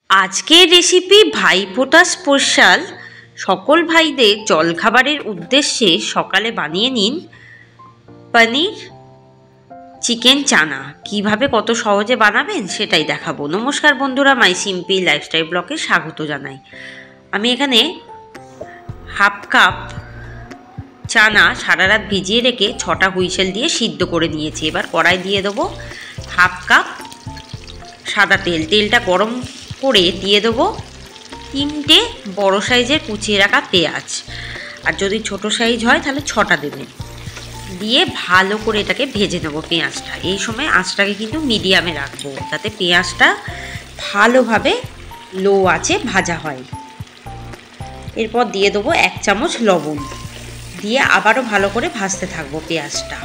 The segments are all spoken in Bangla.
আজকের রেসিপি ভাইফোঁটা স্পেশাল। সকল ভাইদের জলখাবারের উদ্দেশ্যে সকালে বানিয়ে নিন পনির চিকেন চানা। কিভাবে কত সহজে বানাবেন সেটাই দেখাবো। নমস্কার বন্ধুরা, মাই সিম্পল লাইফস্টাইল ব্লগে স্বাগত জানাই। আমি এখানে হাফ কাপ চানা সারা রাত ভিজিয়ে রেখে 6টা হুইসেল দিয়ে সিদ্ধ করে নিয়েছি। এবার কড়াই দিয়ে দেবো হাফ কাপ সাদা তেল। তেলটা গরম করে দিয়ে দেবো 3টে বড় সাইজের কুচিয়ে রাখা পেঁয়াজ, আর যদি ছোট সাইজ হয় তাহলে 6টা দেবেন। দিয়ে ভালো করে এটাকে ভেজে নেবো পেঁয়াজটা। এই সময় আঁচটাকে কিন্তু মিডিয়ামে রাখবো যাতে পেঁয়াজটা ভালোভাবে লো আঁচে ভাজা হয়। এরপর দিয়ে দেবো 1 চামচ লবণ, দিয়ে আবারও ভালো করে ভাজতে থাকবো পেঁয়াজটা।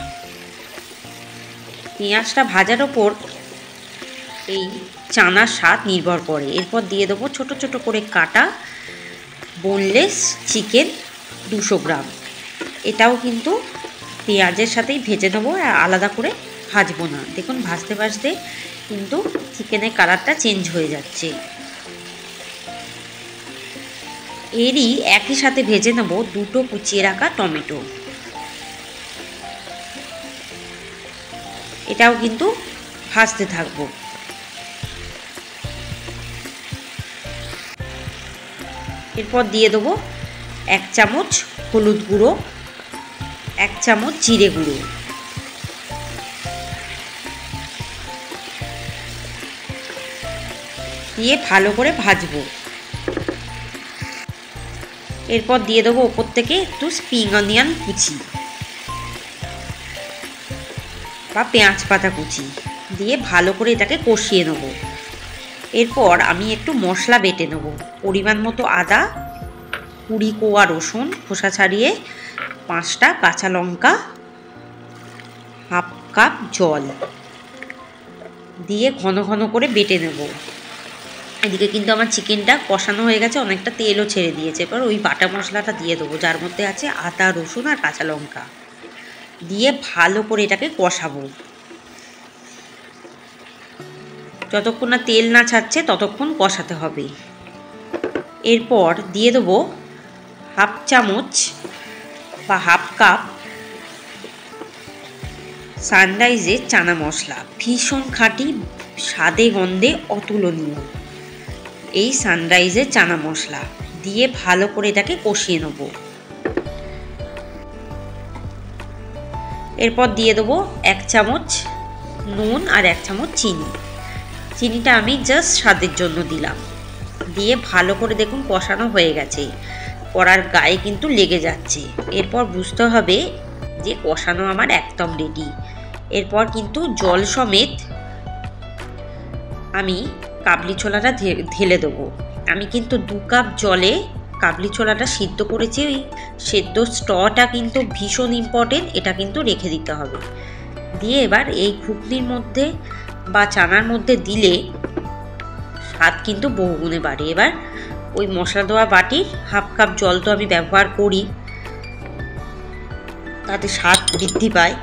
পেঁয়াজটা ভাজার ওপর এই চানার স্বাদ নির্ভর করে। এরপর দিয়ে দেবো ছোট ছোট করে কাটা বোনলেস চিকেন 200 গ্রাম। এটাও কিন্তু পেঁয়াজের সাথেই ভেজে নেবো, আলাদা করে ভাজবো না। দেখুন ভাজতে ভাজতে কিন্তু চিকেনের কালারটা চেঞ্জ হয়ে যাচ্ছে। এরই একই সাথে ভেজে নেবো 2টো কুচিয়ে রাখা টমেটো। এটাও কিন্তু ভাজতে থাকবো। এরপর দিয়ে দেবো 1 চামচ হলুদ গুঁড়ো, 1 চামচ জিরে গুঁড়ো, দিয়ে ভালো করে ভাজবো। এরপর দিয়ে দেবো ওপর থেকে একটু স্প্রিং অনিয়ন কুচি বা পেঁয়াজ পাতা কুচি, দিয়ে ভালো করে এটাকে কষিয়ে নেবো। এরপর আমি একটু মশলা বেটে নেব। পরিমাণ মতো আদা, 20 কোয়া রসুন খোসা ছাড়িয়ে, 5টা কাঁচা লঙ্কা, হাফ কাপ জল দিয়ে ঘন ঘন করে বেটে নেব। এদিকে কিন্তু আমার চিকেনটা কষানো হয়ে গেছে, অনেকটা তেলও ছেড়ে দিয়েছে। এবার ওই বাটা মশলাটা দিয়ে দেবো, যার মধ্যে আছে আদা, রসুন আর কাঁচা লঙ্কা, দিয়ে ভালো করে এটাকে কষাবো। যতক্ষণ না তেল না ছাড়ছে ততক্ষণ কষাতে হবে। এরপর দিয়ে দেবো হাফ চামচ বা হাফ কাপ সানরাইজের চানা মশলা। ভীষণ খাঁটি, স্বাদে গন্ধে অতুলনীয় এই সানরাইজের চানা মশলা দিয়ে ভালো করে এটাকে কষিয়ে নেব। এরপর দিয়ে দেবো 1 চামচ নুন আর 1 চামচ চিনি। চিনিটা আমি জাস্ট স্বাদের জন্য দিলাম। দিয়ে ভালো করে দেখুন কষানো হয়ে গেছে, কড়ার গায়ে কিন্তু লেগে যাচ্ছে। এরপর বুঝতে হবে যে কষানো আমার একদম রেডি। এরপর কিন্তু জল সমেত আমি কাবলি ছোলাটা ঢেলে দেবো। আমি কিন্তু 2 কাপ জলে কাবলি ছোলাটা সিদ্ধ করেছি। ওই সেদ্ধ স্টটা কিন্তু ভীষণ ইম্পর্টেন্ট, এটা কিন্তু রেখে দিতে হবে। দিয়ে এবার এই ঘুগনির মধ্যে বা চানার মধ্যে দিলে স্বাদ কিন্তু বহুগুণে বাড়ে। এবার ওই মশলা দেওয়া বাটির হাফ কাপ জল তো আমি ব্যবহার করি, তাতে স্বাদ বৃদ্ধি পায়।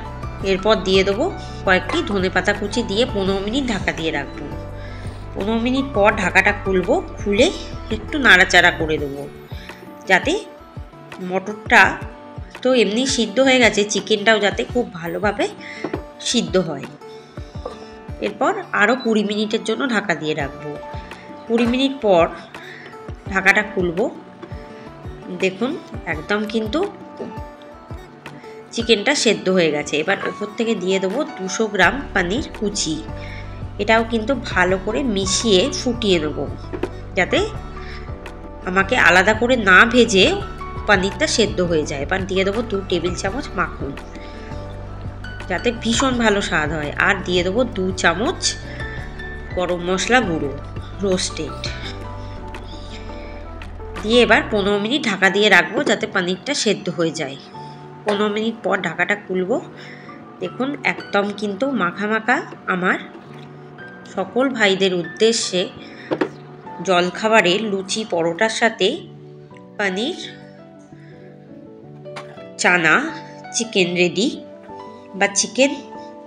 এরপর দিয়ে দেবো কয়েকটি ধনেপাতা কুচি, দিয়ে 15 মিনিট ঢাকা দিয়ে রাখবো। 15 মিনিট পর ঢাকাটা খুলবো, খুলে একটু নাড়াচাড়া করে দেবো যাতে মটরটা তো এমনি সিদ্ধ হয়ে গেছে, চিকেনটাও যাতে খুব ভালোভাবে সিদ্ধ হয়। এরপর আরও 20 মিনিটের জন্য ঢাকা দিয়ে রাখবো। 20 মিনিট পর ঢাকাটা খুলবো। দেখুন একদম কিন্তু চিকেনটা সেদ্ধ হয়ে গেছে। এবার ওপর থেকে দিয়ে দেবো 200 গ্রাম পনির কুচি। এটাও কিন্তু ভালো করে মিশিয়ে ফুটিয়ে নেব যাতে আমাকে আলাদা করে না ভেজে পনিরটা সেদ্ধ হয়ে যায়। এবার দিয়ে দেবো 2 টেবিল চামচ মাখন, যাতে ভীষণ ভালো স্বাদ হয়। আর দিয়ে দেবো 2 চামচ গরম মশলা গুঁড়ো রোস্টেড, দিয়ে এবার 15 মিনিট ঢাকা দিয়ে রাখবো যাতে পনিরটা সেদ্ধ হয়ে যায়। 15 মিনিট পর ঢাকাটা খুলবো। দেখুন একদম কিন্তু মাখা মাখা আমার সকল ভাইদের উদ্দেশ্যে জলখাবারে লুচি পরোটার সাথে পনির চানা চিকেন রেডি, বা চিকেন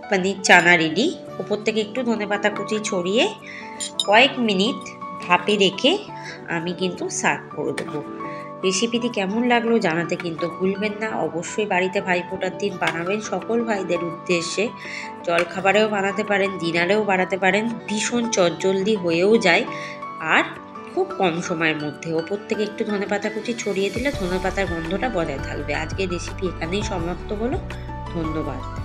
পনির চানা রেডি। ওপর থেকে একটু ধনেপাতা কুচি ছড়িয়ে কয়েক মিনিট ভাপে রেখে আমি কিন্তু সার্ভ করে দেবো। রেসিপিটি কেমন লাগলো জানাতে কিন্তু ভুলবেন না। অবশ্যই বাড়িতে ভাইফোঁটার দিন বানাবেন সকল ভাইদের উদ্দেশ্যে। জলখাবারেও বানাতে পারেন, ডিনারেও বানাতে পারেন, ভীষণ চটজলদি হয়েও যায় আর খুব কম সময়ের মধ্যে। ওপর থেকে একটু ধনেপাতা কুচি ছড়িয়ে দিলে ধনেপাতার গন্ধটা বজায় থাকবে। আজকের রেসিপি এখানেই সমাপ্ত হলো। ধন্যবাদ।